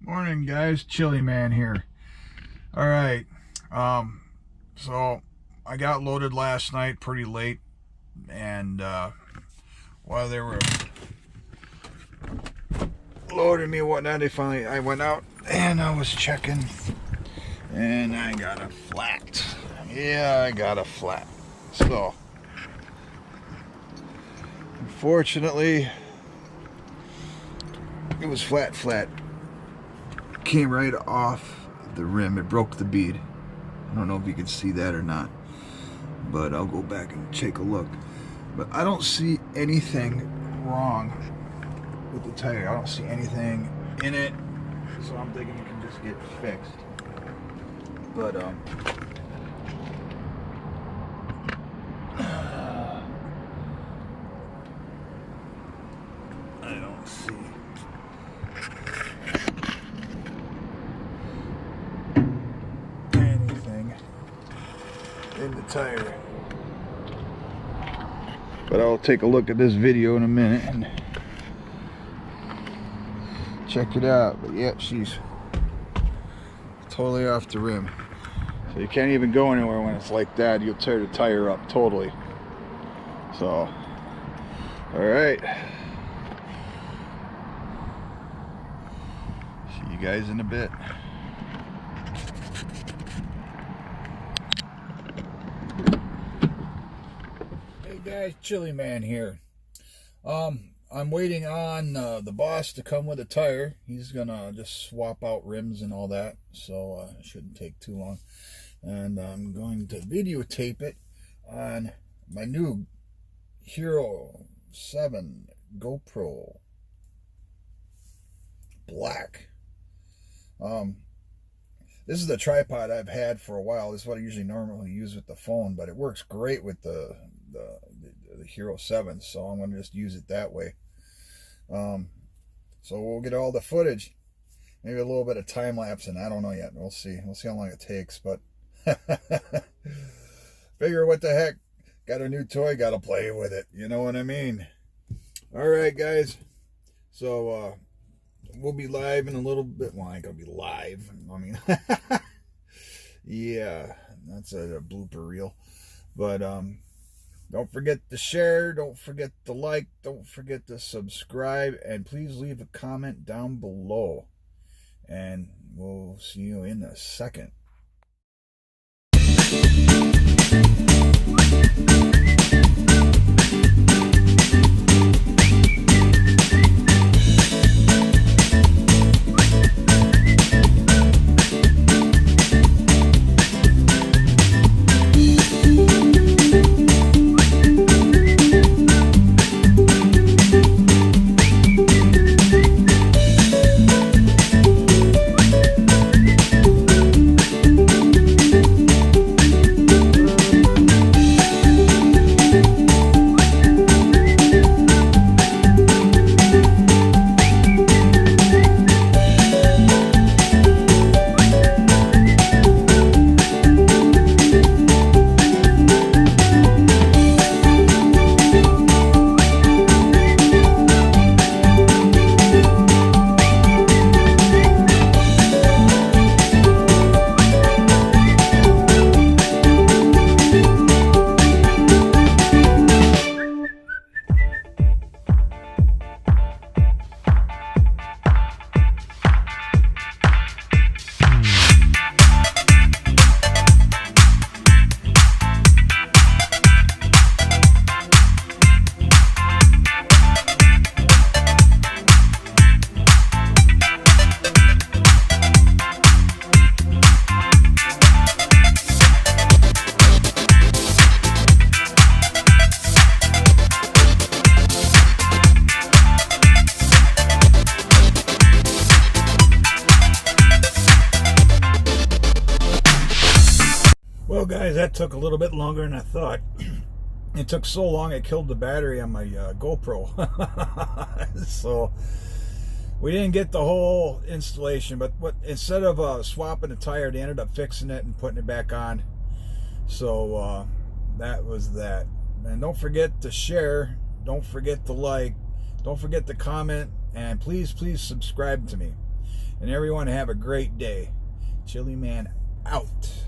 Morning, guys. Chili Man here. All right. So I got loaded last night pretty late, and while they were loading me and whatnot, I went out and I was checking, and I got a flat. Yeah, I got a flat. So unfortunately, it was flat. Came right off the rim. It broke the bead. I don't know if you can see that or not, but I'll go back and take a look. But I don't see anything wrong with the tire. I don't see anything in it, so I'm thinking it can just get fixed. But I don't see anything in the tire. But I'll take a look at this video in a minute and check it out. But yeah, she's totally off the rim. So you can't even go anywhere when it's like that. You'll tear the tire up totally. So, all right. See you guys in a bit. Hey guys, Chili Man here. I'm waiting on the boss to come with a tire. He's gonna just swap out rims and all that, so it shouldn't take too long. And I'm going to videotape it on my new Hero 7 GoPro Black. This is the tripod I've had for a while. This is what I usually normally use with the phone, but it works great with the Hero 7, so I'm going to just use it that way. So we'll get all the footage, maybe a little bit of time lapse, and I don't know yet. We'll see how long it takes, but figure what the heck, got a new toy, gotta play with it, you know what I mean? All right, guys, so we'll be live in a little bit. Well, I ain't gonna be live, I mean yeah, that's a blooper reel. But don't forget to share, don't forget to like, don't forget to subscribe, and please leave a comment down below, and we'll see you in a second. Well, guys, that took a little bit longer than I thought. It took so long, it killed the battery on my GoPro. So we didn't get the whole installation, but instead of swapping the tire, they ended up fixing it and putting it back on. So that was that. And don't forget to share, don't forget to like, don't forget to comment, and please subscribe to me. And everyone have a great day. Chili Man out.